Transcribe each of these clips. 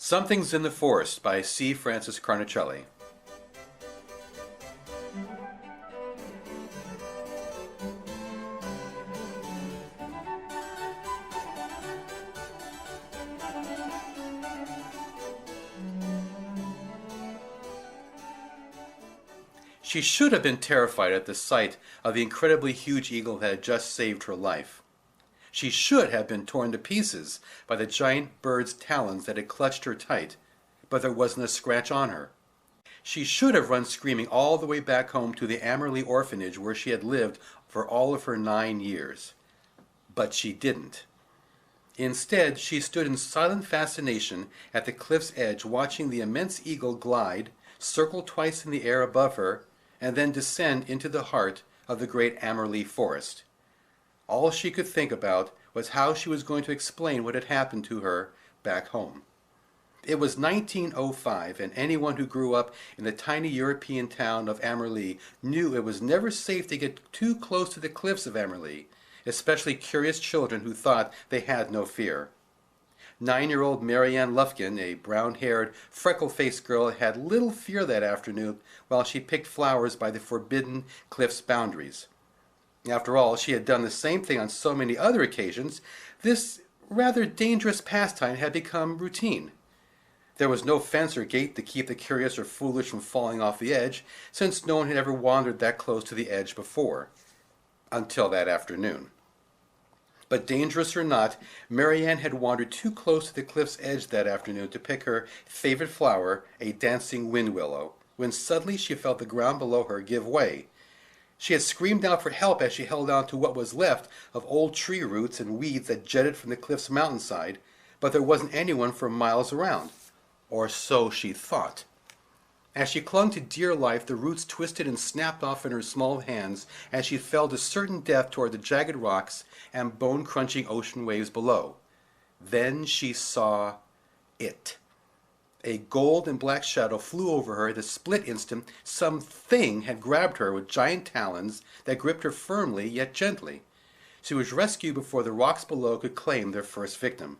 Something's in the Forest by C. Francis Carnicelli. She should have been terrified at the sight of the incredibly huge eagle that had just saved her life. She should have been torn to pieces by the giant bird's talons that had clutched her tight, but there wasn't a scratch on her. She should have run screaming all the way back home to the Amerlee orphanage where she had lived for all of her 9 years. But she didn't. Instead, she stood in silent fascination at the cliff's edge, watching the immense eagle glide, circle twice in the air above her, and then descend into the heart of the great Amerlee forest. All she could think about was how she was going to explain what had happened to her back home. It was 1905, and anyone who grew up in the tiny European town of Amerlee knew it was never safe to get too close to the cliffs of Amerlee, especially curious children who thought they had no fear. 9-year-old Marianne Lufkin, a brown-haired, freckle-faced girl, had little fear that afternoon while she picked flowers by the forbidden cliff's boundaries. After all, she had done the same thing on so many other occasions. This rather dangerous pastime had become routine. There was no fence or gate to keep the curious or foolish from falling off the edge, since no one had ever wandered that close to the edge before, until that afternoon. But dangerous or not, Marianne had wandered too close to the cliff's edge that afternoon to pick her favorite flower, a dancing wind willow, when suddenly she felt the ground below her give way. She had screamed out for help as she held on to what was left of old tree roots and weeds that jutted from the cliff's mountainside, but there wasn't anyone for miles around. Or so she thought. As she clung to dear life, the roots twisted and snapped off in her small hands as she fell to certain death toward the jagged rocks and bone-crunching ocean waves below. Then she saw it. A gold and black shadow flew over her. At a split instant, something had grabbed her with giant talons that gripped her firmly yet gently. She was rescued before the rocks below could claim their first victim.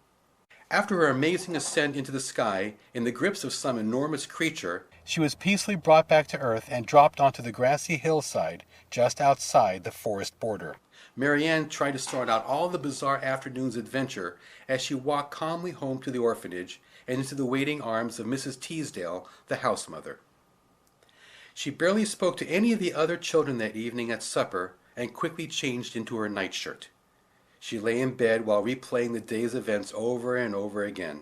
After her amazing ascent into the sky, in the grips of some enormous creature, she was peacefully brought back to earth and dropped onto the grassy hillside just outside the forest border. Marianne tried to sort out all the bizarre afternoon's adventure as she walked calmly home to the orphanage and into the waiting arms of Mrs. Teasdale, the house mother. She barely spoke to any of the other children that evening at supper and quickly changed into her nightshirt. She lay in bed while replaying the day's events over and over again.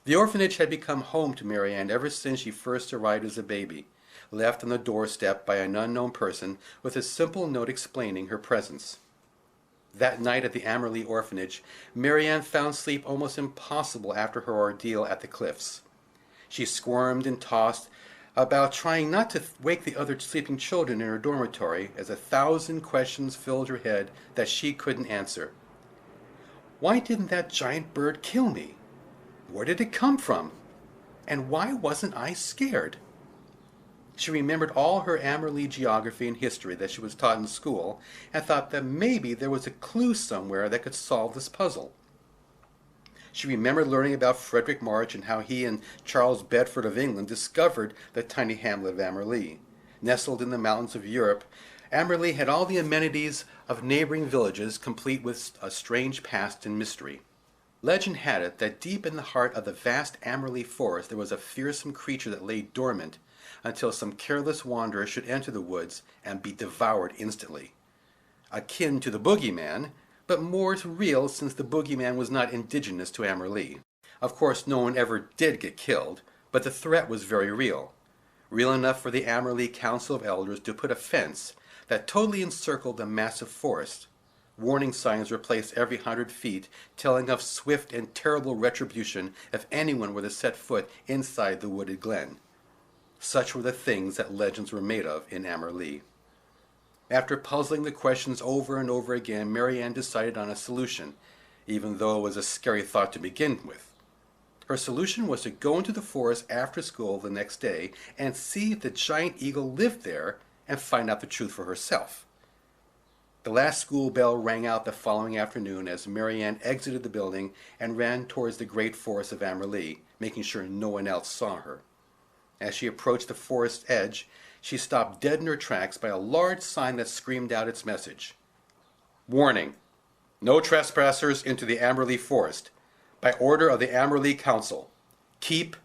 The orphanage had become home to Marianne ever since she first arrived as a baby, left on the doorstep by an unknown person with a simple note explaining her presence. That night at the Amerlee orphanage, Marianne found sleep almost impossible after her ordeal at the cliffs. She squirmed and tossed about, trying not to wake the other sleeping children in her dormitory, as 1,000 questions filled her head that she couldn't answer. Why didn't that giant bird kill me? Where did it come from? And why wasn't I scared? She remembered all her Amerlee geography and history that she was taught in school and thought that maybe there was a clue somewhere that could solve this puzzle. She remembered learning about Frederick March and how he and Charles Bedford of England discovered the tiny hamlet of Amerlee. Nestled in the mountains of Europe, Amerlee had all the amenities of neighboring villages, complete with a strange past and mystery. Legend had it that deep in the heart of the vast Amerlee forest there was a fearsome creature that lay dormant until some careless wanderer should enter the woods and be devoured instantly. Akin to the boogeyman, but more real since the boogeyman was not indigenous to Amerlee. Of course, no one ever did get killed, but the threat was very real. Real enough for the Amerlee Council of Elders to put a fence that totally encircled the massive forest. Warning signs were placed every 100 feet, telling of swift and terrible retribution if anyone were to set foot inside the wooded glen. Such were the things that legends were made of in Amerlee. After puzzling the questions over and over again, Marianne decided on a solution, even though it was a scary thought to begin with. Her solution was to go into the forest after school the next day and see if the giant eagle lived there and find out the truth for herself. The last school bell rang out the following afternoon as Marianne exited the building and ran towards the great forest of Amberley, making sure no one else saw her. As she approached the forest's edge, she stopped dead in her tracks by a large sign that screamed out its message. Warning: no trespassers into the Amberley Forest. By order of the Amberley Council. Keep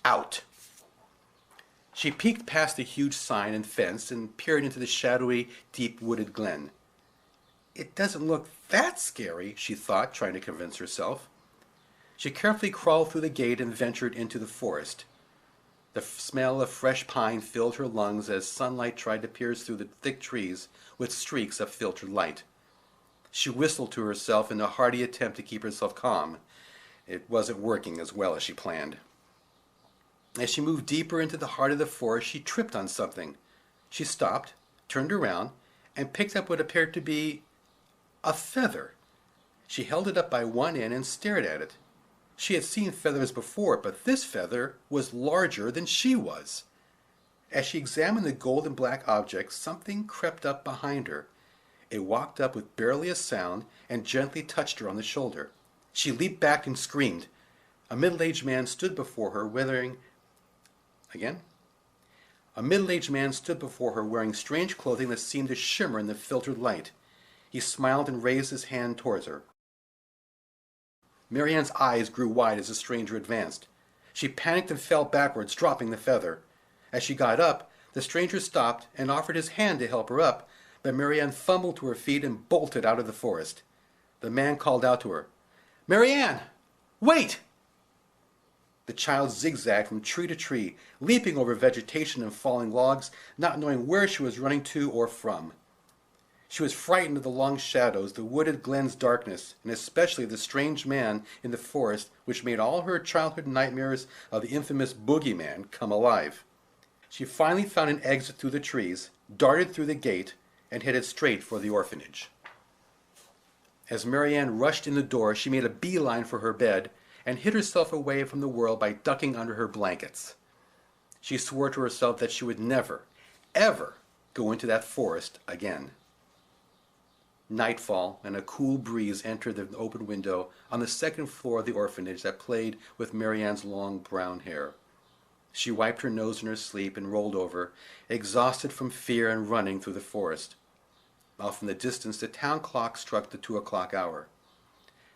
out. She peeked past the huge sign and fence and peered into the shadowy, deep wooded glen. It doesn't look that scary, she thought, trying to convince herself. She carefully crawled through the gate and ventured into the forest. The smell of fresh pine filled her lungs as sunlight tried to pierce through the thick trees with streaks of filtered light. She whistled to herself in a hearty attempt to keep herself calm. It wasn't working as well as she planned. As she moved deeper into the heart of the forest, she tripped on something. She stopped, turned around, and picked up what appeared to be a feather. She held it up by one end and stared at it. She had seen feathers before, but this feather was larger than she was. As she examined the gold and black object, something crept up behind her. It walked up with barely a sound and gently touched her on the shoulder. She leaped back and screamed. A middle-aged man stood before her wearing strange clothing that seemed to shimmer in the filtered light. He smiled and raised his hand towards her. Marianne's eyes grew wide as the stranger advanced. She panicked and fell backwards, dropping the feather. As she got up, the stranger stopped and offered his hand to help her up, but Marianne fumbled to her feet and bolted out of the forest. The man called out to her, "Marianne, wait!" The child zigzagged from tree to tree, leaping over vegetation and falling logs, not knowing where she was running to or from. She was frightened of the long shadows, the wooded glen's darkness, and especially the strange man in the forest, which made all her childhood nightmares of the infamous boogeyman come alive. She finally found an exit through the trees, darted through the gate, and headed straight for the orphanage. As Marianne rushed in the door, she made a beeline for her bed and hid herself away from the world by ducking under her blankets. She swore to herself that she would never, ever go into that forest again. Nightfall and a cool breeze entered the open window on the second floor of the orphanage that played with Marianne's long brown hair. She wiped her nose in her sleep and rolled over, exhausted from fear and running through the forest. Off in the distance, the town clock struck the 2 o'clock hour.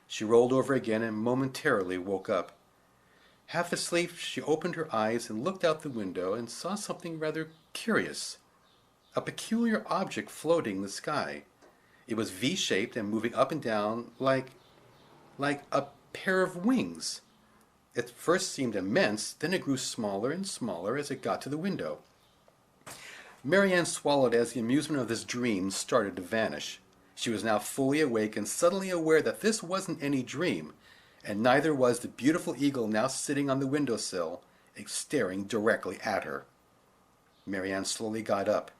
She rolled over again and momentarily woke up. Half asleep, she opened her eyes and looked out the window and saw something rather curious. A peculiar object floating in the sky. It was V-shaped and moving up and down like a pair of wings. It first seemed immense, then it grew smaller and smaller as it got to the window. Marianne swallowed as the amusement of this dream started to vanish. She was now fully awake and suddenly aware that this wasn't any dream, and neither was the beautiful eagle now sitting on the windowsill, staring directly at her. Marianne slowly got up.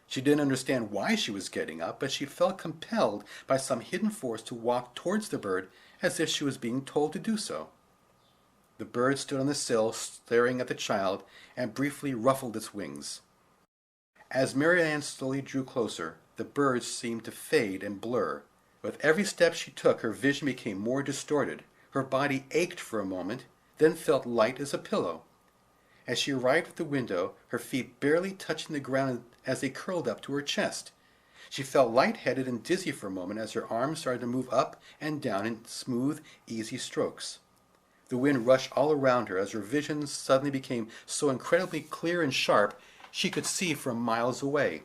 She didn't understand why she was getting up, but she felt compelled by some hidden force to walk towards the bird as if she was being told to do so. The bird stood on the sill, staring at the child, and briefly ruffled its wings. As Marianne slowly drew closer, the bird seemed to fade and blur. With every step she took, her vision became more distorted. Her body ached for a moment, then felt light as a pillow. As she arrived at the window, her feet barely touching the ground as they curled up to her chest. She felt lightheaded and dizzy for a moment as her arms started to move up and down in smooth, easy strokes. The wind rushed all around her as her vision suddenly became so incredibly clear and sharp she could see from miles away.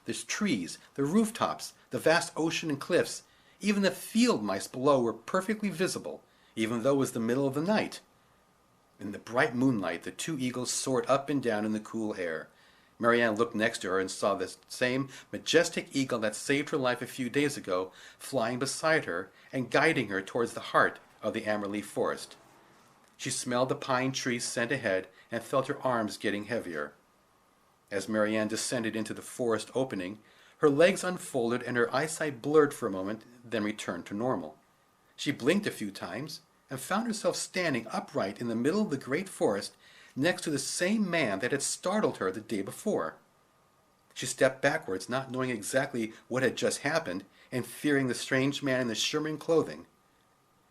The trees, the rooftops, the vast ocean and cliffs, even the field mice below were perfectly visible, even though it was the middle of the night. In the bright moonlight, the two eagles soared up and down in the cool air. Marianne looked next to her and saw the same majestic eagle that saved her life a few days ago flying beside her and guiding her towards the heart of the Amberley forest. She smelled the pine tree scent ahead and felt her arms getting heavier. As Marianne descended into the forest opening, her legs unfolded and her eyesight blurred for a moment, then returned to normal. She blinked a few times and found herself standing upright in the middle of the great forest next to the same man that had startled her the day before. She stepped backwards, not knowing exactly what had just happened, and fearing the strange man in the shimmering clothing.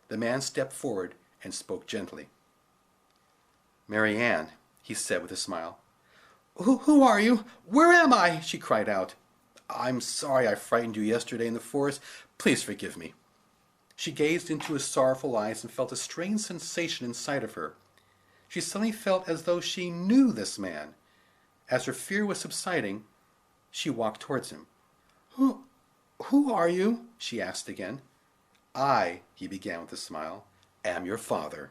The man stepped forward and spoke gently. "Mary Ann," he said with a smile. Who are you? Where am I?" she cried out. "I'm sorry I frightened you yesterday in the forest. Please forgive me." She gazed into his sorrowful eyes and felt a strange sensation inside of her. She suddenly felt as though she knew this man. As her fear was subsiding, she walked towards him. Who are you?" she asked again. "I," he began with a smile, "am your father."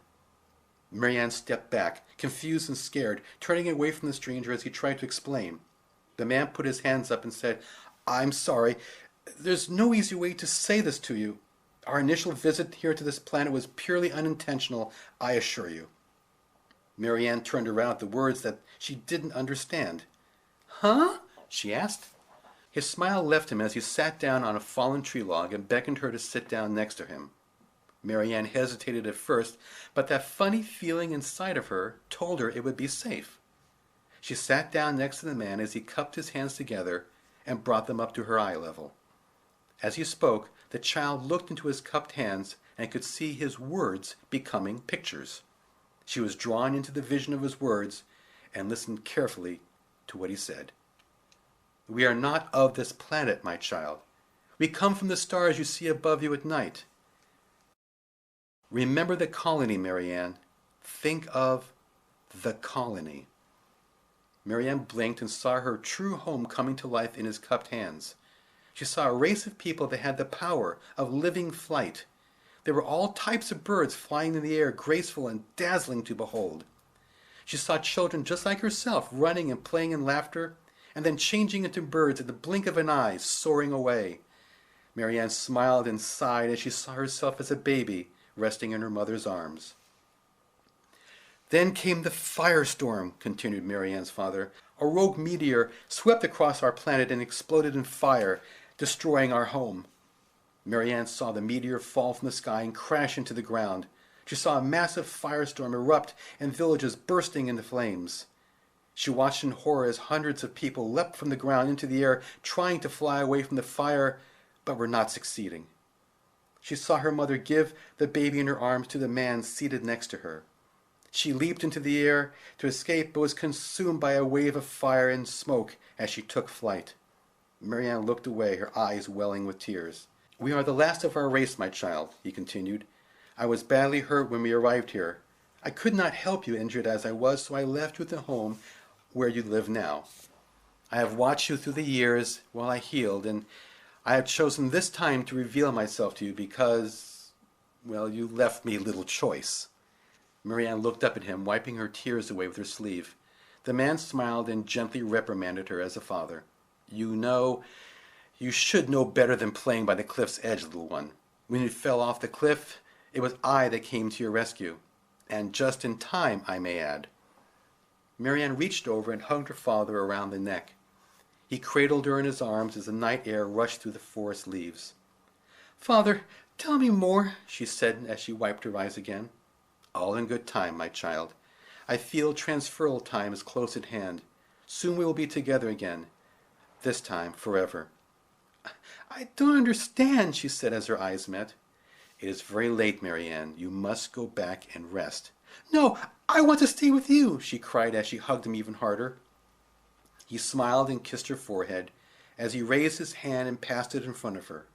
Mary Ann stepped back, confused and scared, turning away from the stranger as he tried to explain. The man put his hands up and said, "I'm sorry. There's no easy way to say this to you. Our initial visit here to this planet was purely unintentional, I assure you." Mary Ann turned around at the words that she didn't understand. "Huh?" she asked. His smile left him as he sat down on a fallen tree log and beckoned her to sit down next to him. Mary Ann hesitated at first, but that funny feeling inside of her told her it would be safe. She sat down next to the man as he cupped his hands together and brought them up to her eye level. As he spoke, the child looked into his cupped hands and could see his words becoming pictures. She was drawn into the vision of his words and listened carefully to what he said. "We are not of this planet, my child. We come from the stars you see above you at night. Remember the colony, Mary Ann. Think of the colony." Mary Ann blinked and saw her true home coming to life in his cupped hands. She saw a race of people that had the power of living flight. There were all types of birds flying in the air, graceful and dazzling to behold. She saw children just like herself running and playing in laughter, and then changing into birds at the blink of an eye, soaring away. Mary Ann smiled and sighed as she saw herself as a baby resting in her mother's arms. "Then came the firestorm," continued Mary Ann's father. "A rogue meteor swept across our planet and exploded in fire, destroying our home." Mary Ann saw the meteor fall from the sky and crash into the ground. She saw a massive firestorm erupt and villages bursting into flames. She watched in horror as hundreds of people leapt from the ground into the air, trying to fly away from the fire, but were not succeeding. She saw her mother give the baby in her arms to the man seated next to her. She leaped into the air to escape, but was consumed by a wave of fire and smoke as she took flight. Mary Ann looked away, her eyes welling with tears. "We are the last of our race, my child," he continued. "I was badly hurt when we arrived here. I could not help you, injured as I was, so I left you at the home where you live now. I have watched you through the years while I healed, and I have chosen this time to reveal myself to you because, well, you left me little choice." Mary Ann looked up at him, wiping her tears away with her sleeve. The man smiled and gently reprimanded her as a father. You should know better than playing by the cliff's edge, little one. When you fell off the cliff, it was I that came to your rescue. And just in time, I may add." Mary Ann reached over and hugged her father around the neck. He cradled her in his arms as the night air rushed through the forest leaves. "Father, tell me more," she said as she wiped her eyes again. "All in good time, my child. I feel transferal time is close at hand. Soon we will be together again. This time, forever." "I don't understand," she said as her eyes met. "It is very late, Mary Ann. You must go back and rest." "No, I want to stay with you," she cried as she hugged him even harder. He smiled and kissed her forehead as he raised his hand and passed it in front of her.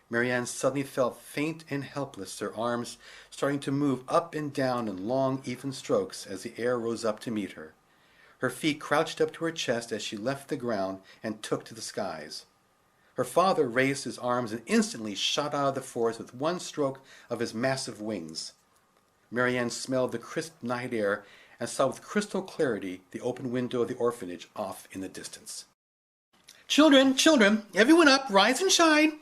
Mary Ann suddenly felt faint and helpless, her arms starting to move up and down in long, even strokes as the air rose up to meet her. Her feet crouched up to her chest as she left the ground and took to the skies. Her father raised his arms and instantly shot out of the forest with one stroke of his massive wings. Mary Ann smelled the crisp night air and saw with crystal clarity the open window of the orphanage off in the distance. Children, everyone up, rise and shine!"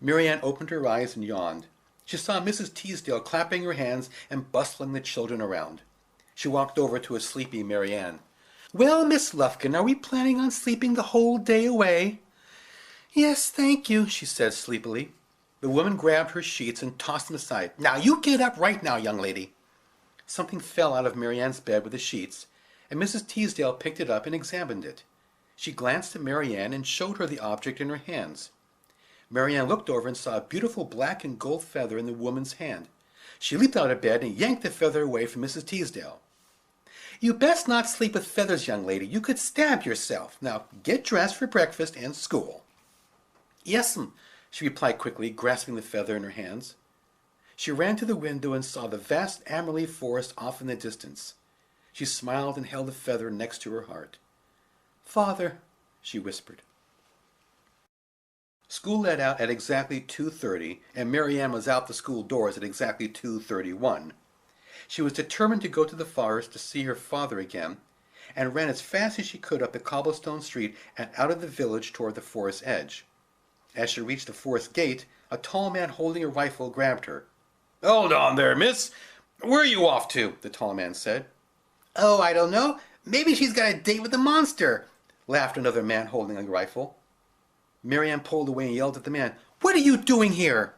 Mary Ann opened her eyes and yawned. She saw Mrs. Teasdale clapping her hands and bustling the children around. She walked over to a sleepy Mary Ann. "Well, Miss Lufkin, are we planning on sleeping the whole day away?" "Yes, thank you," she said sleepily. The woman grabbed her sheets and tossed them aside. "Now you get up right now, young lady." Something fell out of Mary Ann's bed with the sheets, and Mrs. Teasdale picked it up and examined it. She glanced at Marianne and showed her the object in her hands. Marianne looked over and saw a beautiful black and gold feather in the woman's hand. She leaped out of bed and yanked the feather away from Mrs. Teasdale. "You best not sleep with feathers, young lady. You could stab yourself. Now get dressed for breakfast and school." "Yes'm," she replied quickly, grasping the feather in her hands. She ran to the window and saw the vast Amerlee forest off in the distance. She smiled and held the feather next to her heart. "Father," she whispered. School let out at exactly 2:30, and Marianne was out the school doors at exactly 2:31. She was determined to go to the forest to see her father again, and ran as fast as she could up the cobblestone street and out of the village toward the forest edge. As she reached the forest gate, a tall man holding a rifle grabbed her. "Hold on there, miss. Where are you off to?" the tall man said. "Oh, I don't know. Maybe she's got a date with the monster," laughed another man holding a rifle. Marianne pulled away and yelled at the man, "What are you doing here?"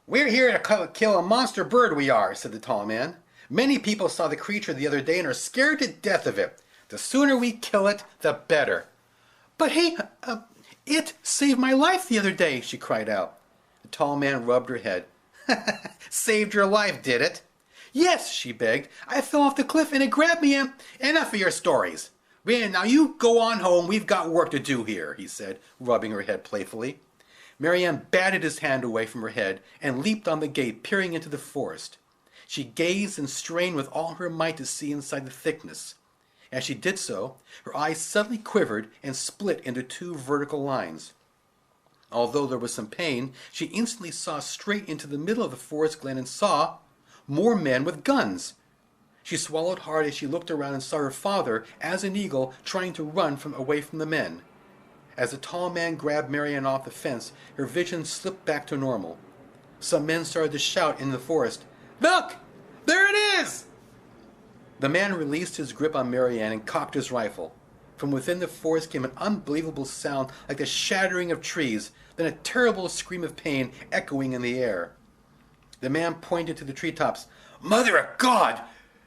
"We're here to kill a monster bird, we are," said the tall man. "Many people saw the creature the other day and are scared to death of it. The sooner we kill it, the better." "But hey, it saved my life the other day," she cried out. The tall man rubbed her head. "Saved your life, did it?" "Yes," she begged. "I fell off the cliff and it grabbed me and—" "Enough of your stories. Now you go on home. We've got work to do here," he said, rubbing her head playfully. Marianne batted his hand away from her head and leaped on the gate, peering into the forest. She gazed and strained with all her might to see inside the thickness. As she did so, her eyes suddenly quivered and split into two vertical lines. Although there was some pain, she instantly saw straight into the middle of the forest glen and saw more men with guns. She swallowed hard as she looked around and saw her father, as an eagle, trying to run away from the men. As the tall man grabbed Marianne off the fence, her vision slipped back to normal. Some men started to shout in the forest, "Look! There it is!" The man released his grip on Marianne and cocked his rifle. From within the forest came an unbelievable sound like the shattering of trees, then a terrible scream of pain echoing in the air. The man pointed to the treetops. "Mother of God!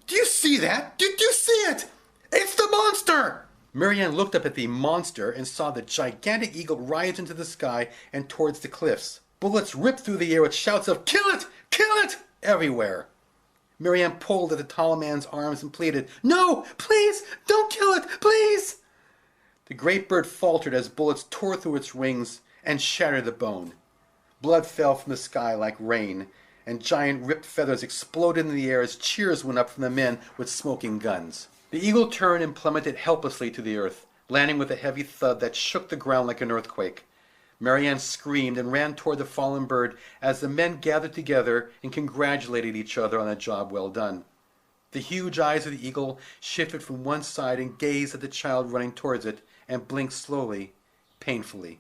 Do you see that? Did you see it? It's the monster!" Marianne looked up at the monster and saw the gigantic eagle rise into the sky and towards the cliffs. Bullets ripped through the air with shouts of "Kill it! Kill it!" everywhere. Marianne pulled at the tall man's arms and pleaded, "No! Please! Don't kill it! Please!" The great bird faltered as bullets tore through its wings and shattered the bone. Blood fell from the sky like rain, and giant ripped feathers exploded in the air as cheers went up from the men with smoking guns. The eagle turned and plummeted helplessly to the earth, landing with a heavy thud that shook the ground like an earthquake. Marianne screamed and ran toward the fallen bird as the men gathered together and congratulated each other on a job well done. The huge eyes of the eagle shifted from one side and gazed at the child running towards it and blinked slowly, painfully.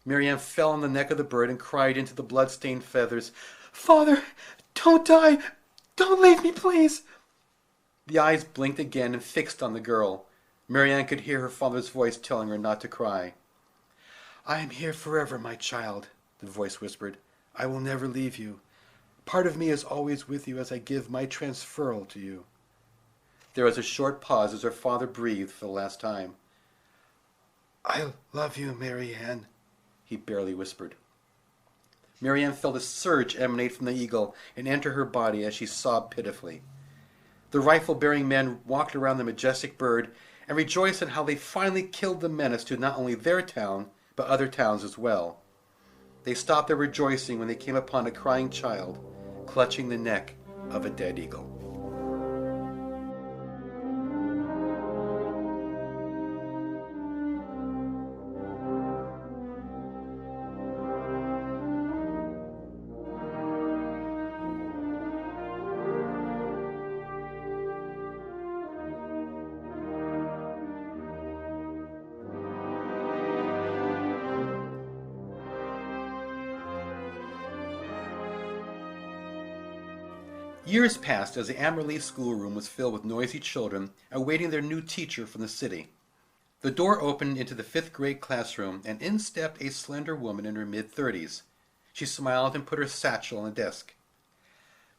Marianne fell on the neck of the bird and cried into the blood-stained feathers, "Father, don't die! Don't leave me, please!" The eyes blinked again and fixed on the girl. Marianne could hear her father's voice telling her not to cry. "I am here forever, my child," the voice whispered. "I will never leave you. Part of me is always with you as I give my transferal to you." There was a short pause as her father breathed for the last time. "I love you, Marianne," he barely whispered. Marianne felt a surge emanate from the eagle and enter her body as she sobbed pitifully. The rifle-bearing men walked around the majestic bird and rejoiced in how they finally killed the menace to not only their town, but other towns as well. They stopped their rejoicing when they came upon a crying child clutching the neck of a dead eagle. Years passed as the Amerlee schoolroom was filled with noisy children awaiting their new teacher from the city. The door opened into the 5th grade classroom, and in stepped a slender woman in her mid-30s. She smiled and put her satchel on the desk.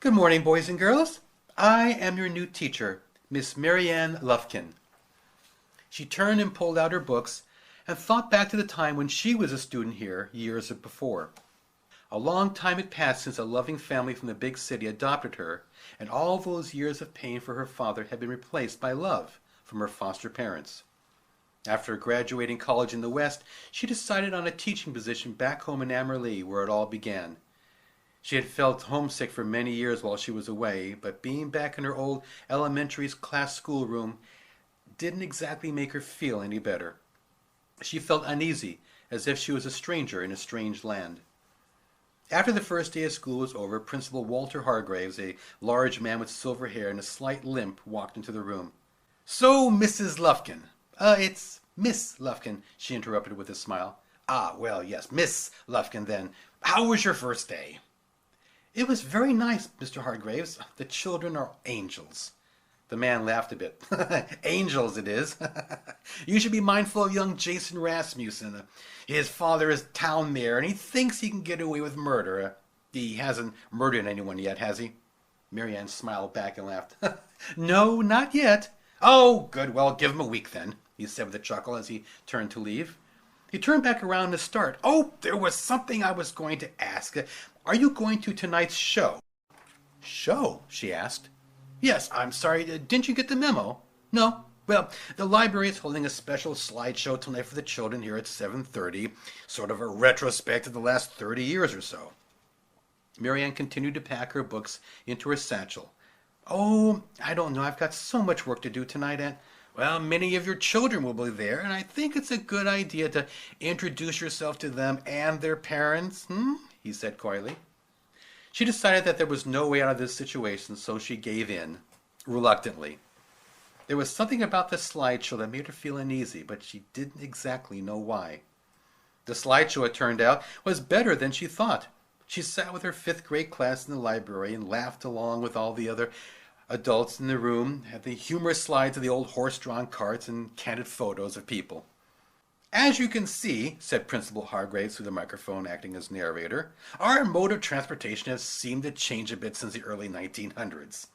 "Good morning, boys and girls. I am your new teacher, Miss Marianne Lufkin." She turned and pulled out her books and thought back to the time when she was a student here years before. A long time had passed since a loving family from the big city adopted her, and all those years of pain for her father had been replaced by love from her foster parents. After graduating college in the West, she decided on a teaching position back home in Amerlee, where it all began. She had felt homesick for many years while she was away, but being back in her old elementary class schoolroom didn't exactly make her feel any better. She felt uneasy, as if she was a stranger in a strange land. After the first day of school was over, Principal Walter Hargraves, a large man with silver hair and a slight limp, walked into the room. "So, Mrs. Lufkin." It's Miss Lufkin," she interrupted with a smile. "Ah, well, yes, Miss Lufkin, then. How was your first day?" "It was very nice, Mr. Hargraves. The children are angels." The man laughed a bit. "Angels, it is. You should be mindful of young Jason Rasmussen. His father is town mayor, and he thinks he can get away with murder. He hasn't murdered anyone yet, has he?" Marianne smiled back and laughed. "No, not yet." "Oh, good. Well, give him a week, then," he said with a chuckle as he turned to leave. He turned back around to start. "Oh, there was something I was going to ask. Are you going to tonight's show?" "Show?" she asked. "Yes, I'm sorry. Didn't you get the memo?" "No. Well, the library is holding a special slideshow tonight for the children here at 7:30, sort of a retrospect of the last 30 years or so." Marianne continued to pack her books into her satchel. "Oh, I don't know. I've got so much work to do tonight, Aunt. Well, many of your children will be there, and I think it's a good idea to introduce yourself to them and their parents, he said quietly. She decided that there was no way out of this situation, so she gave in, reluctantly. There was something about the slideshow that made her feel uneasy, but she didn't exactly know why. The slideshow, it turned out, was better than she thought. She sat with her fifth-grade class in the library and laughed along with all the other adults in the room at the humorous slides of the old horse-drawn carts and candid photos of people. "As you can see," said Principal Hargraves through the microphone, acting as narrator, "our mode of transportation has seemed to change a bit since the early 1900s.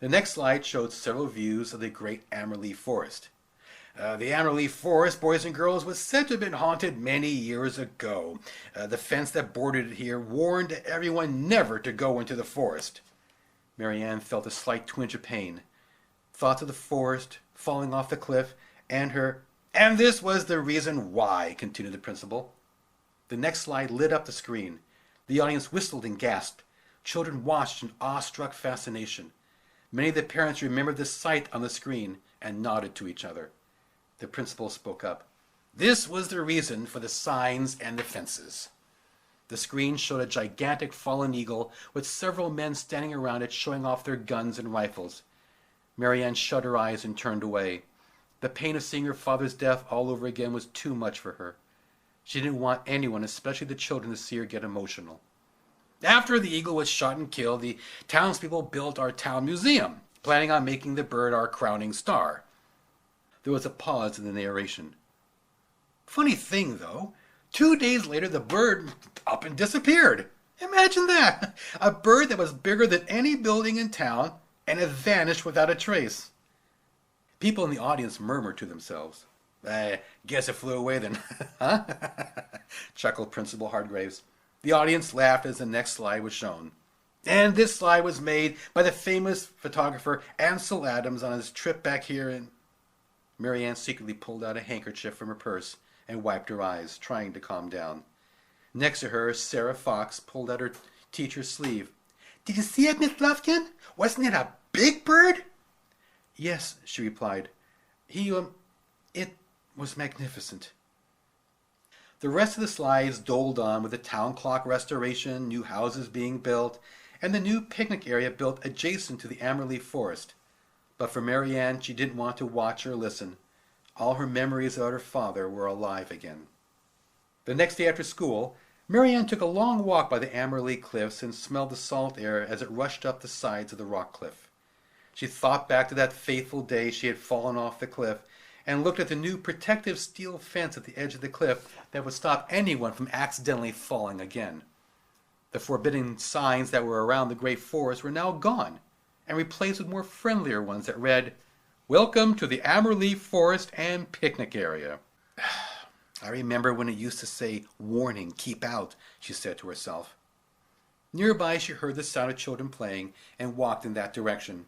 The next slide showed several views of the great Amerlee Forest. The Amerlee Forest, boys and girls, was said to have been haunted many years ago. The fence that bordered it here warned everyone never to go into the forest." Marianne felt a slight twinge of pain. Thoughts of the forest, falling off the cliff, and her... "And this was the reason why," continued the principal. The next slide lit up the screen. The audience whistled and gasped. Children watched in awestruck fascination. Many of the parents remembered the sight on the screen and nodded to each other. The principal spoke up. "This was the reason for the signs and the fences." The screen showed a gigantic fallen eagle with several men standing around it showing off their guns and rifles. Marianne shut her eyes and turned away. The pain of seeing her father's death all over again was too much for her. She didn't want anyone, especially the children, to see her get emotional. "After the eagle was shot and killed, the townspeople built our town museum, planning on making the bird our crowning star." There was a pause in the narration. "Funny thing, though, 2 days later the bird up and disappeared. Imagine that! A bird that was bigger than any building in town, and it vanished without a trace." People in the audience murmured to themselves. "I guess it flew away then, huh?" chuckled Principal Hargraves. The audience laughed as the next slide was shown. "And this slide was made by the famous photographer Ansel Adams on his trip back here in..." Marianne secretly pulled out a handkerchief from her purse and wiped her eyes, trying to calm down. Next to her, Sarah Fox pulled out her teacher's sleeve. "Did you see it, Miss Lufkin? Wasn't it a big bird?" "Yes," she replied. It was magnificent." The rest of the slides doled on with the town clock restoration, new houses being built, and the new picnic area built adjacent to the Amerlee Forest. But for Marianne, she didn't want to watch or listen. All her memories about her father were alive again. The next day after school, Marianne took a long walk by the Amerlee cliffs and smelled the salt air as it rushed up the sides of the rock cliff. She thought back to that fateful day she had fallen off the cliff and looked at the new protective steel fence at the edge of the cliff that would stop anyone from accidentally falling again. The forbidding signs that were around the great forest were now gone and replaced with more friendlier ones that read, Welcome to the Amberleaf Forest and Picnic Area. I remember when it used to say, "Warning, keep out," she said to herself. Nearby, she heard the sound of children playing and walked in that direction.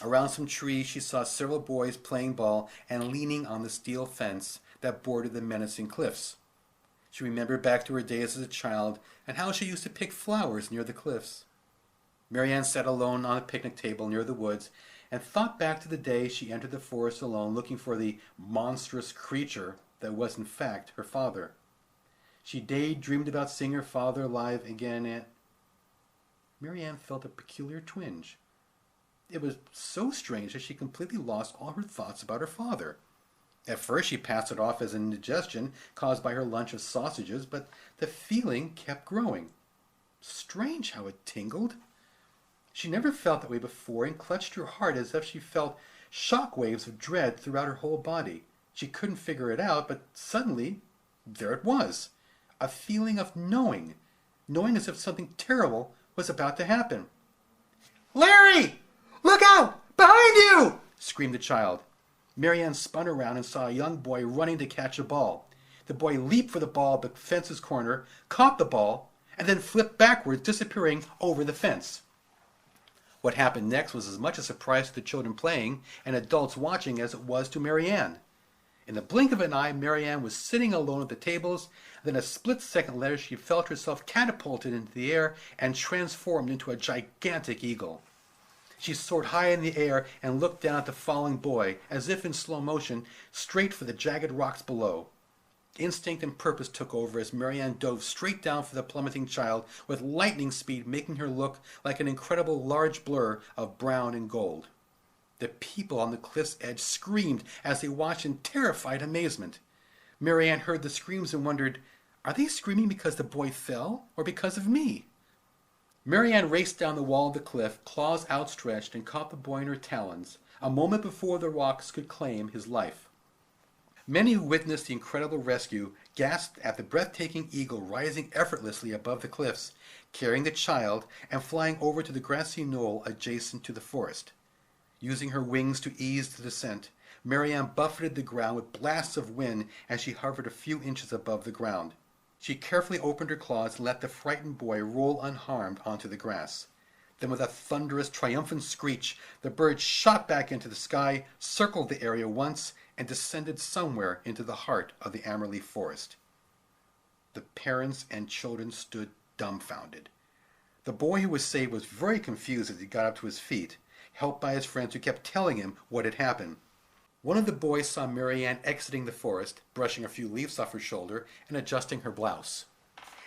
Around some trees, she saw several boys playing ball and leaning on the steel fence that bordered the menacing cliffs. She remembered back to her days as a child and how she used to pick flowers near the cliffs. Marianne sat alone on a picnic table near the woods and thought back to the day she entered the forest alone looking for the monstrous creature that was in fact her father. She daydreamed about seeing her father alive again and Marianne felt a peculiar twinge. It was so strange that she completely lost all her thoughts about her father. At first she passed it off as an indigestion caused by her lunch of sausages, but the feeling kept growing. Strange how it tingled. She never felt that way before and clutched her heart as if she felt shock waves of dread throughout her whole body. She couldn't figure it out, but suddenly, there it was. A feeling of knowing as if something terrible was about to happen. "Larry! Look out! Behind you!" screamed the child. Marianne spun around and saw a young boy running to catch a ball. The boy leaped for the ball at the fence's corner, caught the ball, and then flipped backwards, disappearing over the fence. What happened next was as much a surprise to the children playing and adults watching as it was to Marianne. In the blink of an eye, Marianne was sitting alone at the tables. Then a split second later, she felt herself catapulted into the air and transformed into a gigantic eagle. She soared high in the air and looked down at the falling boy, as if in slow motion, straight for the jagged rocks below. Instinct and purpose took over as Marianne dove straight down for the plummeting child, with lightning speed making her look like an incredible large blur of brown and gold. The people on the cliff's edge screamed as they watched in terrified amazement. Marianne heard the screams and wondered, are they screaming because the boy fell or because of me? Marianne raced down the wall of the cliff, claws outstretched, and caught the boy in her talons, a moment before the rocks could claim his life. Many who witnessed the incredible rescue gasped at the breathtaking eagle rising effortlessly above the cliffs, carrying the child and flying over to the grassy knoll adjacent to the forest. Using her wings to ease the descent, Marianne buffeted the ground with blasts of wind as she hovered a few inches above the ground. She carefully opened her claws and let the frightened boy roll unharmed onto the grass. Then with a thunderous, triumphant screech, the bird shot back into the sky, circled the area once, and descended somewhere into the heart of the Amberleaf Forest. The parents and children stood dumbfounded. The boy who was saved was very confused as he got up to his feet, helped by his friends who kept telling him what had happened. One of the boys saw Marianne exiting the forest, brushing a few leaves off her shoulder and adjusting her blouse.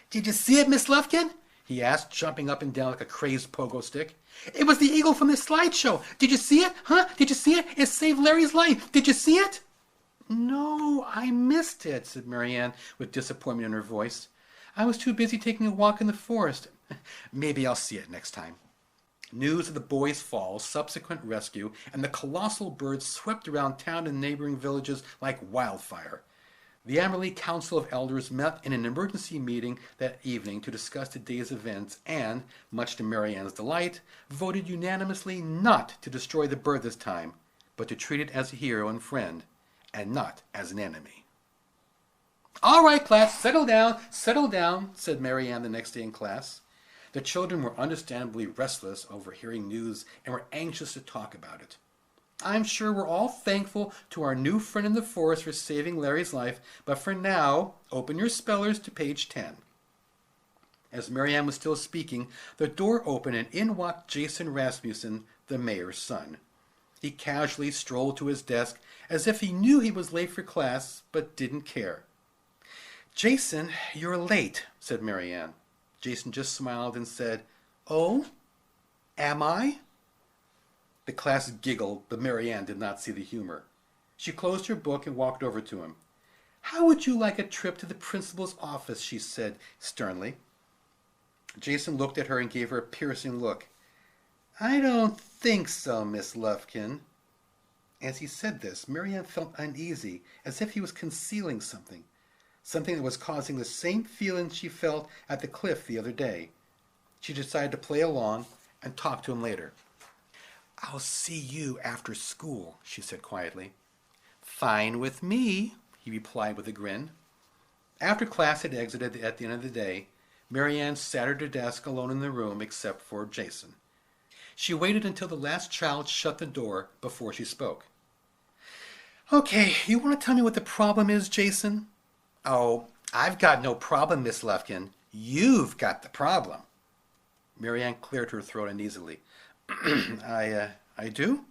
"Did you see it, Miss Lufkin?" he asked, jumping up and down like a crazed pogo stick. "It was the eagle from the slideshow. Did you see it? Huh? Did you see it? It saved Larry's life. Did you see it?" "No, I missed it," said Marianne with disappointment in her voice. "I was too busy taking a walk in the forest. Maybe I'll see it next time." News of the boy's fall, subsequent rescue, and the colossal bird swept around town and neighboring villages like wildfire. The Amberley Council of Elders met in an emergency meeting that evening to discuss the day's events and, much to Marianne's delight, voted unanimously not to destroy the bird this time, but to treat it as a hero and friend, and not as an enemy. "All right, class, settle down," said Marianne the next day in class. The children were understandably restless over hearing news and were anxious to talk about it. "I'm sure we're all thankful to our new friend in the forest for saving Larry's life, but for now, open your spellers to page 10. As Marianne was still speaking, the door opened and in walked Jason Rasmussen, the mayor's son. He casually strolled to his desk as if he knew he was late for class, but didn't care. "Jason, you're late," said Marianne. Jason just smiled and said, "Oh, am I?" The class giggled, but Marianne did not see the humor. She closed her book and walked over to him. "How would you like a trip to the principal's office?" she said sternly. Jason looked at her and gave her a piercing look. "I don't think so, Miss Lufkin." As he said this, Marianne felt uneasy, as if he was concealing something that was causing the same feeling she felt at the cliff the other day. She decided to play along and talk to him later. I'll see you after school, she said quietly. Fine with me, he replied with a grin. After class had exited at the end of the day, Marianne sat at her desk alone in the room except for Jason. She waited until the last child shut the door before she spoke. Okay, you want to tell me what the problem is, Jason? Oh, I've got no problem, Miss Lufkin. You've got the problem. Marianne cleared her throat uneasily. I do?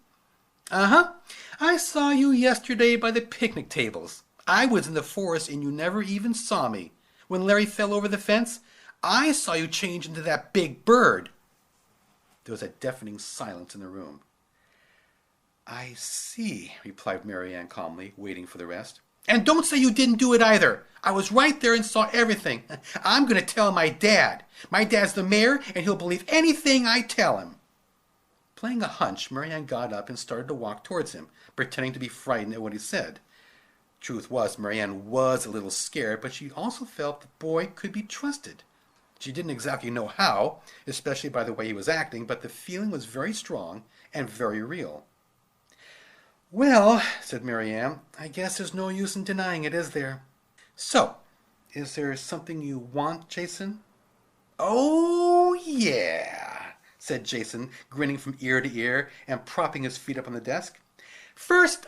Uh-huh. I saw you yesterday by the picnic tables. I was in the forest and you never even saw me. When Larry fell over the fence, I saw you change into that big bird. There was a deafening silence in the room. I see, replied Marianne calmly, waiting for the rest. And don't say you didn't do it either. I was right there and saw everything. I'm going to tell my dad. My dad's the mayor, and he'll believe anything I tell him. Playing a hunch, Marianne got up and started to walk towards him, pretending to be frightened at what he said. Truth was, Marianne was a little scared, but she also felt the boy could be trusted. She didn't exactly know how, especially by the way he was acting, but the feeling was very strong and very real. Well, said Marianne, I guess there's no use in denying it, is there? So, is there something you want, Jason? Oh, yeah, said Jason, grinning from ear to ear and propping his feet up on the desk. First,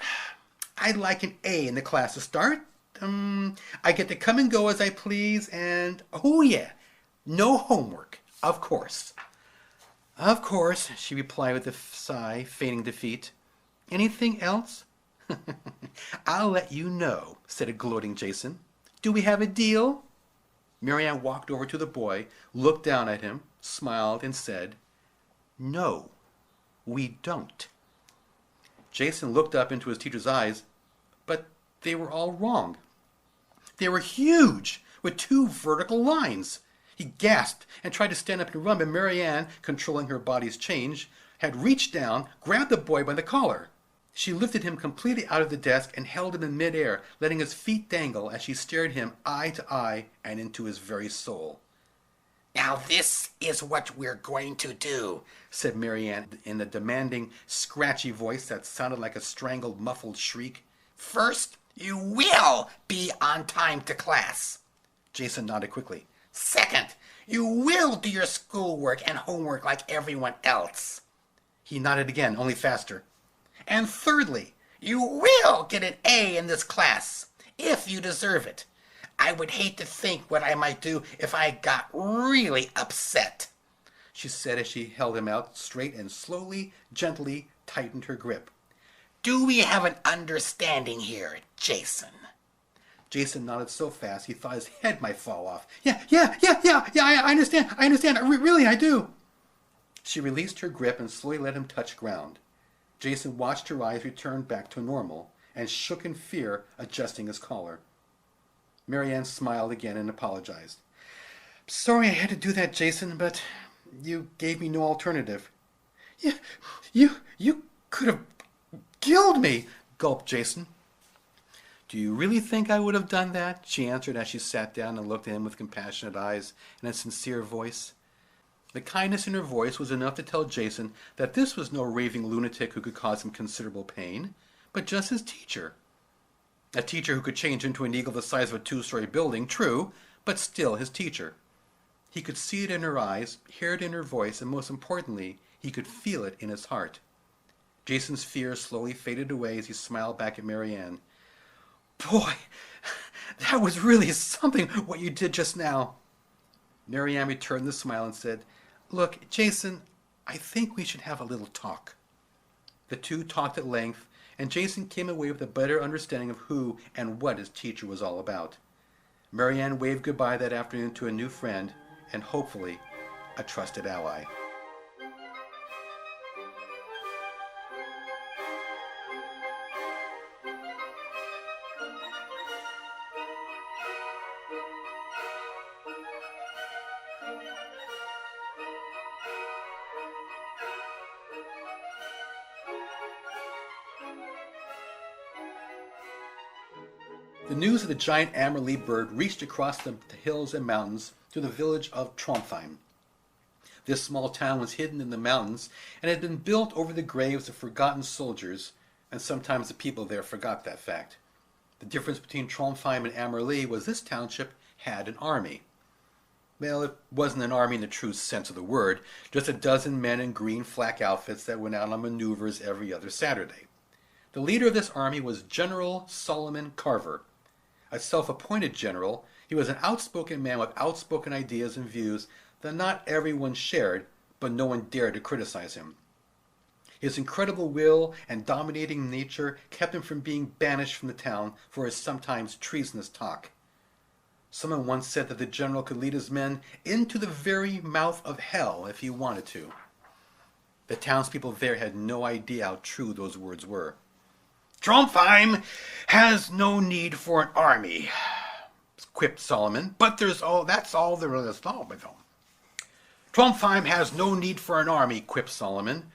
I'd like an A in the class to start. I get to come and go as I please, and, oh yeah, no homework, of course. Of course, she replied with a sigh, feigning defeat. Anything else? I'll let you know, said a gloating Jason. Do we have a deal? Marianne walked over to the boy, looked down at him, smiled, and said, No, we don't. Jason looked up into his teacher's eyes, but they were all wrong. They were huge, with 2 vertical lines. He gasped and tried to stand up and run, but Marianne, controlling her body's change, had reached down, grabbed the boy by the collar. She lifted him completely out of the desk and held him in midair, letting his feet dangle as she stared him eye to eye and into his very soul. Now this is what we're going to do, said Marianne in a demanding, scratchy voice that sounded like a strangled, muffled shriek. First, you will be on time to class. Jason nodded quickly. Second, you will do your schoolwork and homework like everyone else. He nodded again, only faster. And thirdly, you will get an A in this class, if you deserve it. I would hate to think what I might do if I got really upset, she said as she held him out straight and slowly, gently tightened her grip. Do we have an understanding here, Jason? Jason nodded so fast he thought his head might fall off. Yeah, I understand. Really, I do. She released her grip and slowly let him touch ground. Jason watched her eyes return back to normal and shook in fear, adjusting his collar. Marianne smiled again and apologized. Sorry I had to do that, Jason, but you gave me no alternative. You could have killed me, gulped Jason. Do you really think I would have done that? She answered as she sat down and looked at him with compassionate eyes and a sincere voice. The kindness in her voice was enough to tell Jason that this was no raving lunatic who could cause him considerable pain, but just his teacher. A teacher who could change into an eagle the size of a 2-story building, true, but still his teacher. He could see it in her eyes, hear it in her voice, and most importantly, he could feel it in his heart. Jason's fear slowly faded away as he smiled back at Marianne. Boy, that was really something what you did just now. Marianne returned the smile and said, Look, Jason, I think we should have a little talk. The two talked at length, and Jason came away with a better understanding of who and what his teacher was all about. Marianne waved goodbye that afternoon to a new friend, and hopefully a trusted ally. The news of the giant Amberlea bird reached across the hills and mountains to the village of Trondheim. This small town was hidden in the mountains and had been built over the graves of forgotten soldiers, and sometimes the people there forgot that fact. The difference between Trondheim and Amerli was this township had an army. Well, it wasn't an army in the true sense of the word, just a dozen men in green flak outfits that went out on maneuvers every other Saturday. The leader of this army was General Solomon Carver. A self-appointed general, he was an outspoken man with outspoken ideas and views that not everyone shared, but no one dared to criticize him. His incredible will and dominating nature kept him from being banished from the town for his sometimes treasonous talk. Someone once said that the general could lead his men into the very mouth of hell if he wanted to. The townspeople there had no idea how true those words were. "Trondheim has no need for an army," quipped Solomon, "but that's all there is to it. Trondheim has no need for an army," quipped Solomon,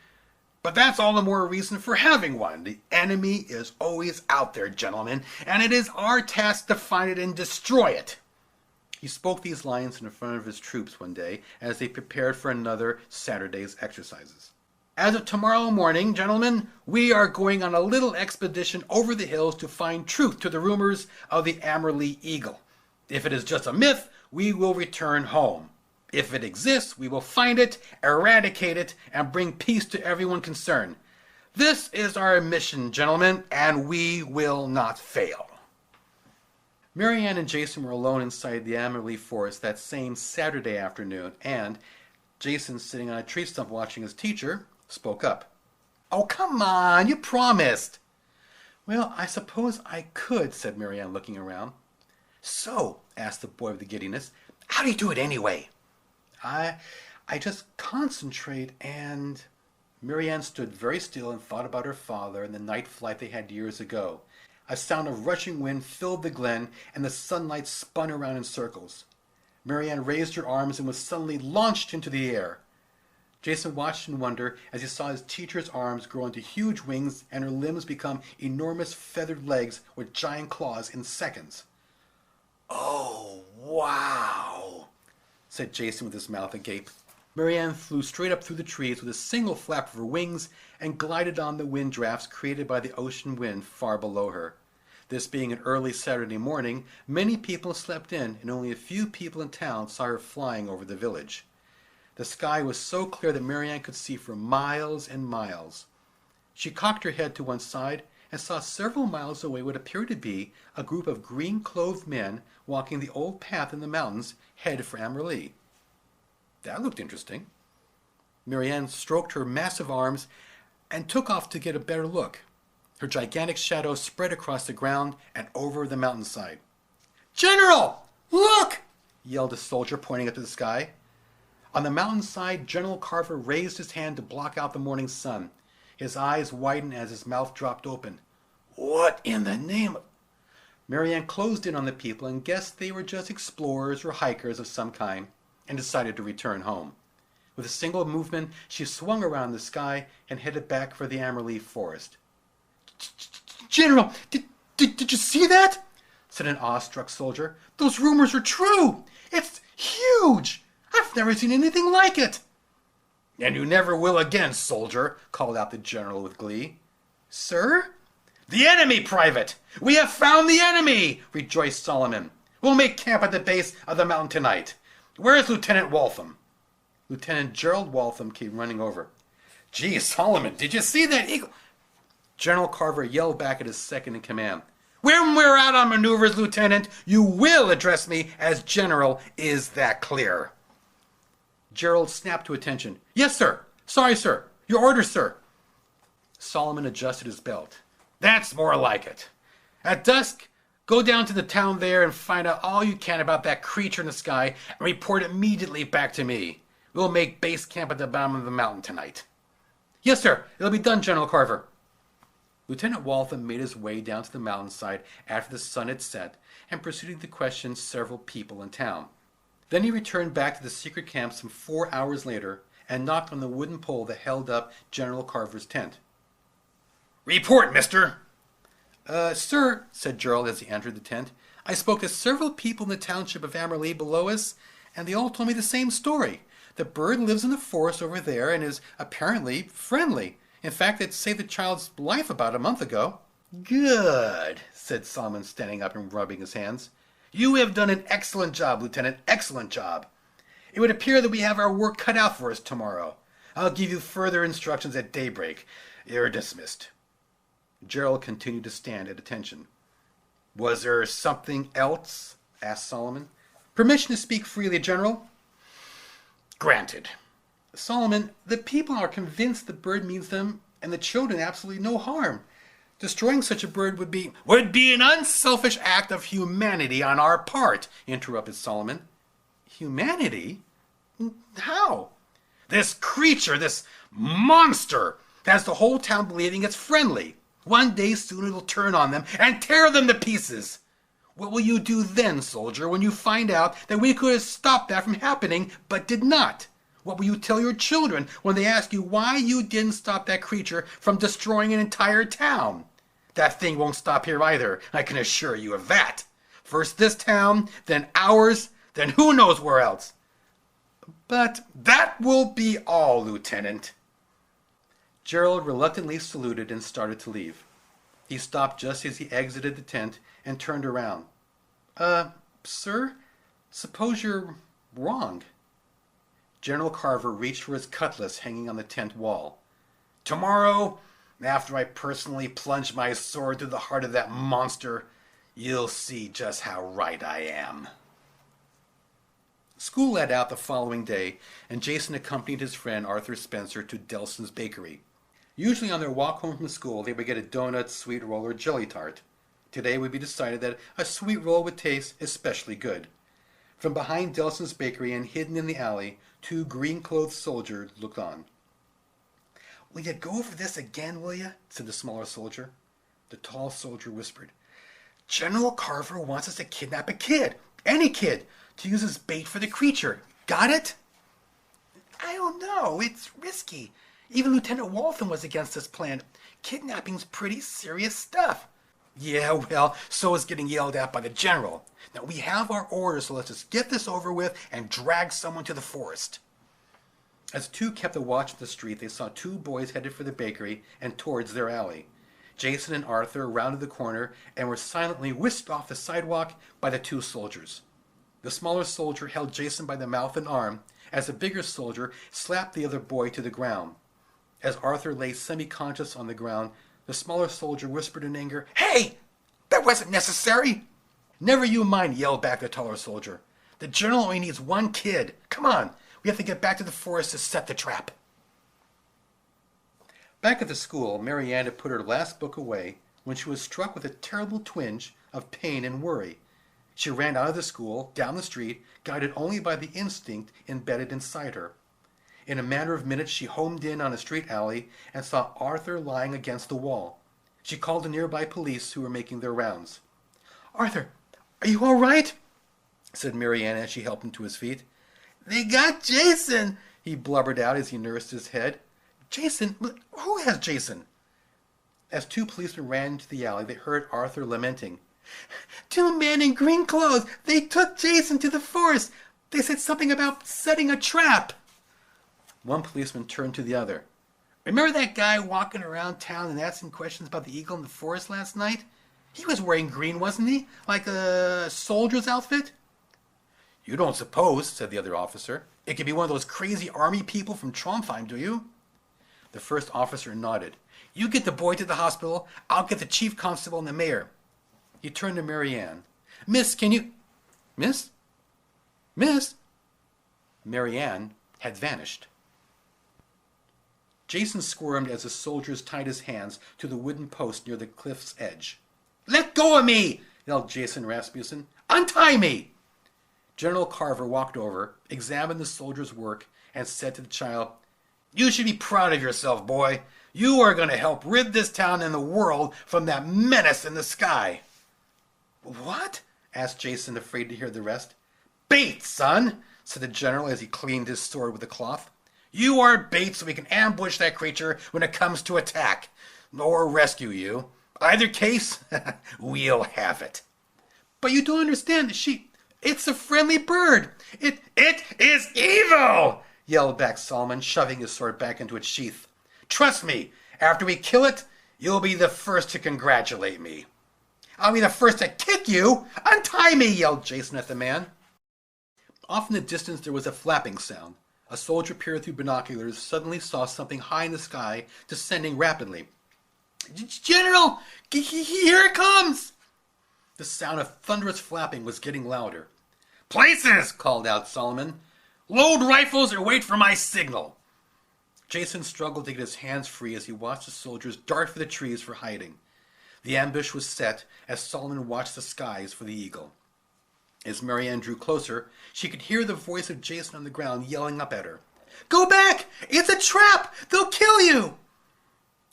"but that's all the more reason for having one. The enemy is always out there, gentlemen, and it is our task to find it and destroy it." He spoke these lines in front of his troops one day as they prepared for another Saturday's exercises. "As of tomorrow morning, gentlemen, we are going on a little expedition over the hills to find truth to the rumors of the Amerli Eagle. If it is just a myth, we will return home. If it exists, we will find it, eradicate it, and bring peace to everyone concerned. This is our mission, gentlemen, and we will not fail." Marianne and Jason were alone inside the Amerli forest that same Saturday afternoon, and Jason, sitting on a tree stump watching his teacher, spoke up. "Oh, come on, you promised." "Well, I suppose I could," said Marianne, looking around. "So," asked the boy with the giddiness, "how do you do it anyway?" I just concentrate and..." Marianne stood very still and thought about her father and the night flight they had years ago. A sound of rushing wind filled the glen, and the sunlight spun around in circles. Marianne raised her arms and was suddenly launched into the air. Jason watched in wonder as he saw his teacher's arms grow into huge wings and her limbs become enormous feathered legs with giant claws in seconds. "Oh, wow," said Jason with his mouth agape. Marianne flew straight up through the trees with a single flap of her wings and glided on the wind drafts created by the ocean wind far below her. This being an early Saturday morning, many people slept in, and only a few people in town saw her flying over the village. The sky was so clear that Marianne could see for miles and miles. She cocked her head to one side and saw several miles away what appeared to be a group of green-clothed men walking the old path in the mountains, headed for Amerli. That looked interesting. Marianne stroked her massive arms and took off to get a better look. Her gigantic shadow spread across the ground and over the mountainside. "General, look!" yelled a soldier, pointing up to the sky. On the mountainside, General Carver raised his hand to block out the morning sun. His eyes widened as his mouth dropped open. "What in the name of..." Marianne closed in on the people and guessed they were just explorers or hikers of some kind, and decided to return home. With a single movement, she swung around the sky and headed back for the Amerli forest. "General, did you see that?" said an awestruck soldier. "Those rumors are true. It's huge. I've never seen anything like it." "And you never will again, soldier," called out the general with glee. "Sir?" "The enemy, Private! We have found the enemy!" rejoiced Solomon. "We'll make camp at the base of the mountain tonight. Where is Lieutenant Waltham?" Lieutenant Gerald Waltham came running over. "Gee, Solomon, did you see that eagle?" General Carver yelled back at his second in command. "When we're out on maneuvers, Lieutenant, you will address me as General. Is that clear?" Gerald snapped to attention. "Yes, sir. Sorry, sir. Your orders, sir." Solomon adjusted his belt. "That's more like it. At dusk, go down to the town there and find out all you can about that creature in the sky and report immediately back to me. We'll make base camp at the bottom of the mountain tonight." "Yes, sir. It'll be done, General Carver." Lieutenant Waltham made his way down to the mountainside after the sun had set and proceeded to question several people in town. Then he returned back to the secret camp some 4 hours later and knocked on the wooden pole that held up General Carver's tent. "Report, mister." Sir," said Gerald as he entered the tent, "I spoke to several people in the township of Amerli below us, and they all told me the same story. The bird lives in the forest over there and is apparently friendly. In fact, it saved the child's life about a month ago." "Good," said Solomon, standing up and rubbing his hands. "You have done an excellent job, Lieutenant. Excellent job. It would appear that we have our work cut out for us tomorrow. I'll give you further instructions at daybreak. You're dismissed." Gerald continued to stand at attention. "Was there something else?" asked Solomon. "Permission to speak freely, General?" "Granted." "Solomon, the people are convinced the bird means them and the children absolutely no harm. Destroying such a bird would be an unselfish act of humanity on our part," interrupted Solomon. "Humanity? How?" "This creature, this monster, has the whole town believing it's friendly. One day soon it'll turn on them and tear them to pieces. What will you do then, soldier, when you find out that we could have stopped that from happening but did not? What will you tell your children when they ask you why you didn't stop that creature from destroying an entire town? That thing won't stop here either, I can assure you of that. First this town, then ours, then who knows where else. But that will be all, Lieutenant." Gerald reluctantly saluted and started to leave. He stopped just as he exited the tent and turned around. Sir, suppose you're wrong." General Carver reached for his cutlass hanging on the tent wall. "Tomorrow, after I personally plunge my sword through the heart of that monster, you'll see just how right I am." School let out the following day, and Jason accompanied his friend Arthur Spencer to Delson's bakery. Usually on their walk home from school, they would get a donut, sweet roll, or jelly tart. Today we decided that a sweet roll would taste especially good. From behind Delson's bakery and hidden in the alley, 2 green-clothed soldiers looked on. "Will you go over this again, will you?" said the smaller soldier. The tall soldier whispered, "General Carver wants us to kidnap a kid, any kid, to use as bait for the creature. Got it?" "I don't know. It's risky. Even Lieutenant Waltham was against this plan. Kidnapping's pretty serious stuff." "Yeah, well, so is getting yelled at by the general. Now, we have our orders, so let's just get this over with and drag someone to the forest." As the 2 kept a watch of the street, they saw 2 boys headed for the bakery and towards their alley. Jason and Arthur rounded the corner and were silently whisked off the sidewalk by the 2 soldiers. The smaller soldier held Jason by the mouth and arm as the bigger soldier slapped the other boy to the ground. As Arthur lay semi-conscious on the ground, the smaller soldier whispered in anger, "Hey! That wasn't necessary!" "Never you mind," yelled back the taller soldier. "The general only needs 1 kid. Come on, we have to get back to the forest to set the trap." Back at the school, Marianne had put her last book away when she was struck with a terrible twinge of pain and worry. She ran out of the school, down the street, guided only by the instinct embedded inside her. In a matter of minutes she homed in on a street alley and saw Arthur lying against the wall. She called the nearby police who were making their rounds. "Arthur, are you all right?" said Marianne as she helped him to his feet. "They got Jason," he blubbered out as he nursed his head. "Jason? Who has Jason?" As 2 policemen ran into the alley, they heard Arthur lamenting. "2 men in green clothes. They took Jason to the forest. They said something about setting a trap." One policeman turned to the other. "Remember that guy walking around town and asking questions about the eagle in the forest last night? He was wearing green, wasn't he? Like a soldier's outfit?" "You don't suppose," said the other officer, "it could be one of those crazy army people from Trondheim, do you?" The first officer nodded. "You get the boy to the hospital. I'll get the chief constable and the mayor." He turned to Marianne. "Miss, can you—" "Miss? Miss?" Marianne had vanished. Jason squirmed as the soldiers tied his hands to the wooden post near the cliff's edge. "Let go of me!" yelled Jason Rasmussen. "Untie me!" General Carver walked over, examined the soldier's work, and said to the child, "You should be proud of yourself, boy. You are going to help rid this town and the world from that menace in the sky." "What?" asked Jason, afraid to hear the rest. "Bait, son," said the general as he cleaned his sword with a cloth. "You are bait so we can ambush that creature when it comes to attack, or rescue you. Either case, we'll have it." "But you don't understand. It's a friendly bird. It is evil!" yelled back Solomon, shoving his sword back into its sheath. Trust me, after we kill it, you'll be the first to congratulate me. I'll be the first to kick you! Untie me! Yelled Jason at the man. Off in the distance there was a flapping sound. A soldier peered through binoculars, suddenly saw something high in the sky, descending rapidly. General! Here it comes! The sound of thunderous flapping was getting louder. Places! Called out Solomon. Load rifles or wait for my signal. Jason struggled to get his hands free as he watched the soldiers dart for the trees for hiding. The ambush was set as Solomon watched the skies for the eagle. As Marianne drew closer, she could hear the voice of Jason on the ground yelling up at her. Go back! It's a trap! They'll kill you!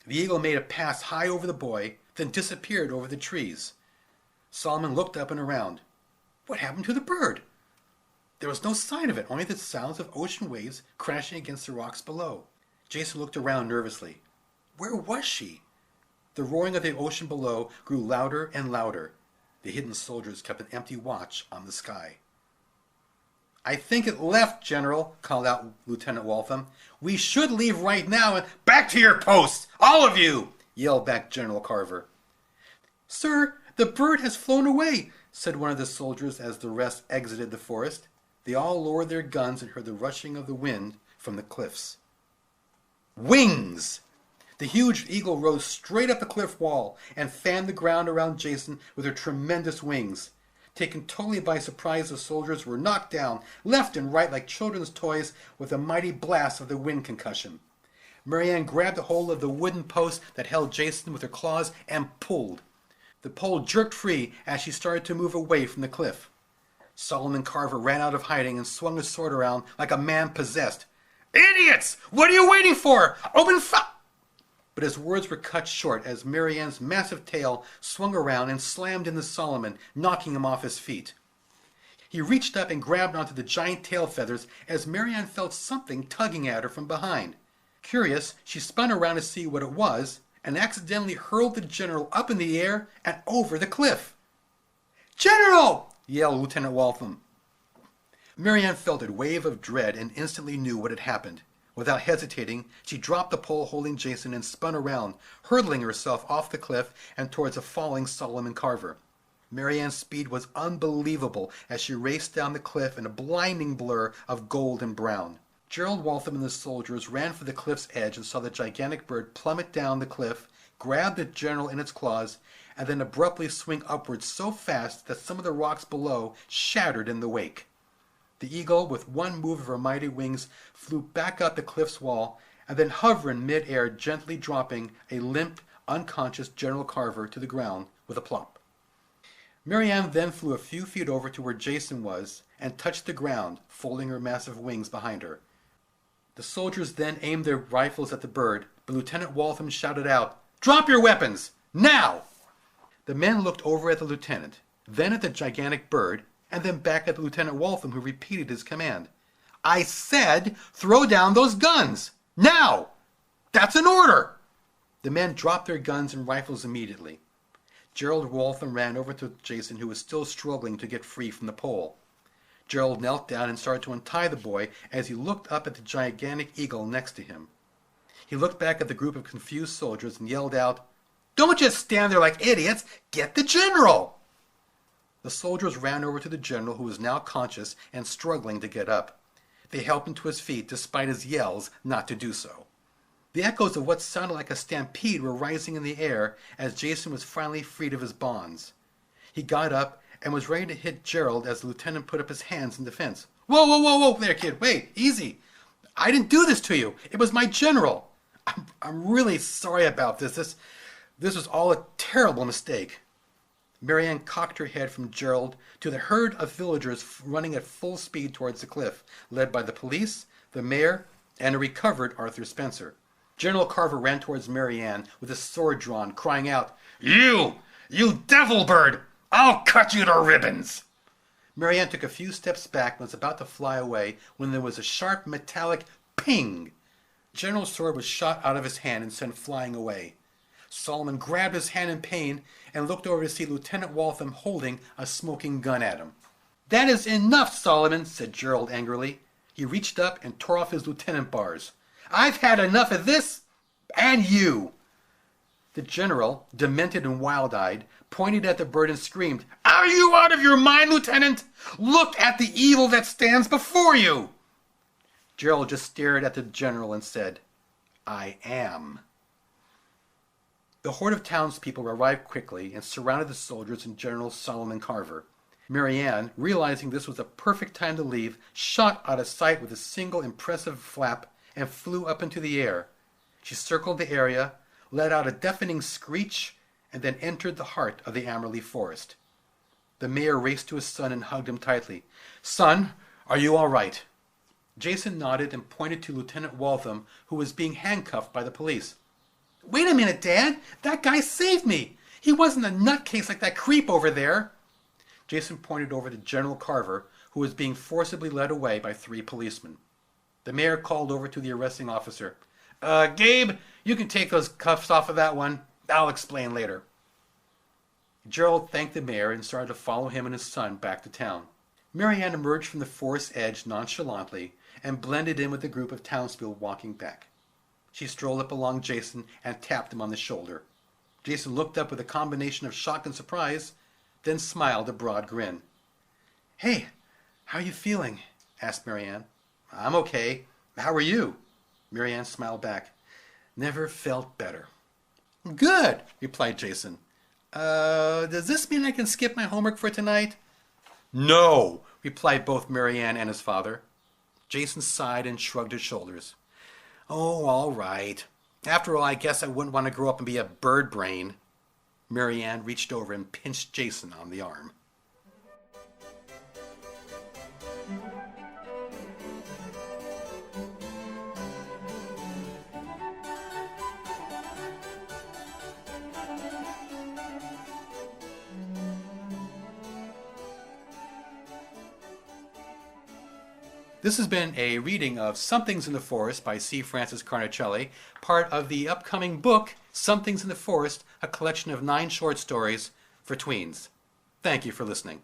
The eagle made a pass high over the boy, then disappeared over the trees. Solomon looked up and around. What happened to the bird? There was no sign of it, only the sounds of ocean waves crashing against the rocks below. Jason looked around nervously. Where was she? The roaring of the ocean below grew louder and louder. The hidden soldiers kept an empty watch on the sky. I think it left, General, called out Lieutenant Waltham. We should leave right now and... Back to your posts, all of you, yelled back General Carver. Sir, the bird has flown away, said one of the soldiers as the rest exited the forest. They all lowered their guns and heard the rushing of the wind from the cliffs. Wings! The huge eagle rose straight up the cliff wall and fanned the ground around Jason with her tremendous wings. Taken totally by surprise, the soldiers were knocked down, left and right like children's toys with a mighty blast of the wind concussion. Marianne grabbed a hold of the wooden post that held Jason with her claws and pulled. The pole jerked free as she started to move away from the cliff. Solomon Carver ran out of hiding and swung his sword around like a man possessed. Idiots! What are you waiting for? Open fire! But his words were cut short as Marianne's massive tail swung around and slammed into Solomon, knocking him off his feet. He reached up and grabbed onto the giant tail feathers as Marianne felt something tugging at her from behind. Curious, she spun around to see what it was and accidentally hurled the general up in the air and over the cliff. General! Yelled Lieutenant Waltham. Marianne felt a wave of dread and instantly knew what had happened. Without hesitating, she dropped the pole holding Jason and spun around, hurtling herself off the cliff and towards a falling Solomon Carver. Marianne's speed was unbelievable as she raced down the cliff in a blinding blur of gold and brown. Gerald Waltham and the soldiers ran for the cliff's edge and saw the gigantic bird plummet down the cliff, grab the general in its claws, and then abruptly swing upwards so fast that some of the rocks below shattered in the wake. The eagle, with one move of her mighty wings, flew back up the cliff's wall and then hovered in mid-air, gently dropping a limp, unconscious General Carver to the ground with a plop. Marianne then flew a few feet over to where Jason was and touched the ground, folding her massive wings behind her. The soldiers then aimed their rifles at the bird, but Lieutenant Waltham shouted out, "Drop your weapons! Now!" The men looked over at the lieutenant, then at the gigantic bird, and then back at Lieutenant Waltham, who repeated his command. I said, throw down those guns! Now! That's an order! The men dropped their guns and rifles immediately. Gerald Waltham ran over to Jason, who was still struggling to get free from the pole. Gerald knelt down and started to untie the boy as he looked up at the gigantic eagle next to him. He looked back at the group of confused soldiers and yelled out, Don't just stand there like idiots! Get the general! The soldiers ran over to the general, who was now conscious and struggling to get up. They helped him to his feet despite his yells not to do so. The echoes of what sounded like a stampede were rising in the air as Jason was finally freed of his bonds. He got up and was ready to hit Gerald as the lieutenant put up his hands in defense. Whoa, whoa, whoa, whoa, there, kid, wait, easy. I didn't do this to you. It was my general. I'm really sorry about this. This was all a terrible mistake. Marianne cocked her head from Gerald to the herd of villagers running at full speed towards the cliff, led by the police, the mayor, and a recovered Arthur Spencer. General Carver ran towards Marianne with his sword drawn, crying out, You devil bird! I'll cut you to ribbons! Marianne took a few steps back and was about to fly away when there was a sharp metallic ping. General's sword was shot out of his hand and sent flying away. Solomon grabbed his hand in pain and looked over to see Lieutenant Waltham holding a smoking gun at him. That is enough, Solomon, said Gerald angrily. He reached up and tore off his lieutenant bars. "I've had enough of this, and you!" The general, demented and wild-eyed, pointed at the bird and screamed, "Are you out of your mind, Lieutenant? Look at the evil that stands before you!" Gerald just stared at the general and said, "I am." The horde of townspeople arrived quickly and surrounded the soldiers and General Solomon Carver. Marianne, realizing this was a perfect time to leave, shot out of sight with a single impressive flap and flew up into the air. She circled the area, let out a deafening screech, and then entered the heart of the Amerly forest. The mayor raced to his son and hugged him tightly. "Son, are you all right?" Jason nodded and pointed to Lieutenant Waltham, who was being handcuffed by the police. "Wait a minute, Dad! That guy saved me! He wasn't a nutcase like that creep over there!" Jason pointed over to General Carver, who was being forcibly led away by 3 policemen. The mayor called over to the arresting officer. Gabe, you can take those cuffs off of that one. I'll explain later." Gerald thanked the mayor and started to follow him and his son back to town. Marianne emerged from the forest edge nonchalantly and blended in with the group of townspeople walking back. She strolled up along Jason and tapped him on the shoulder. Jason looked up with a combination of shock and surprise, then smiled a broad grin. "Hey, how are you feeling?" asked Marianne. "I'm okay. How are you?" Marianne smiled back. "Never felt better." "Good," replied Jason. Does this mean I can skip my homework for tonight?" "No," replied both Marianne and his father. Jason sighed and shrugged his shoulders. "Oh, all right. After all, I guess I wouldn't want to grow up and be a bird brain." Marianne reached over and pinched Jason on the arm. This has been a reading of Something's in the Forest by C. Francis Carnicelli, part of the upcoming book, Something's in the Forest, a collection of 9 short stories for tweens. Thank you for listening.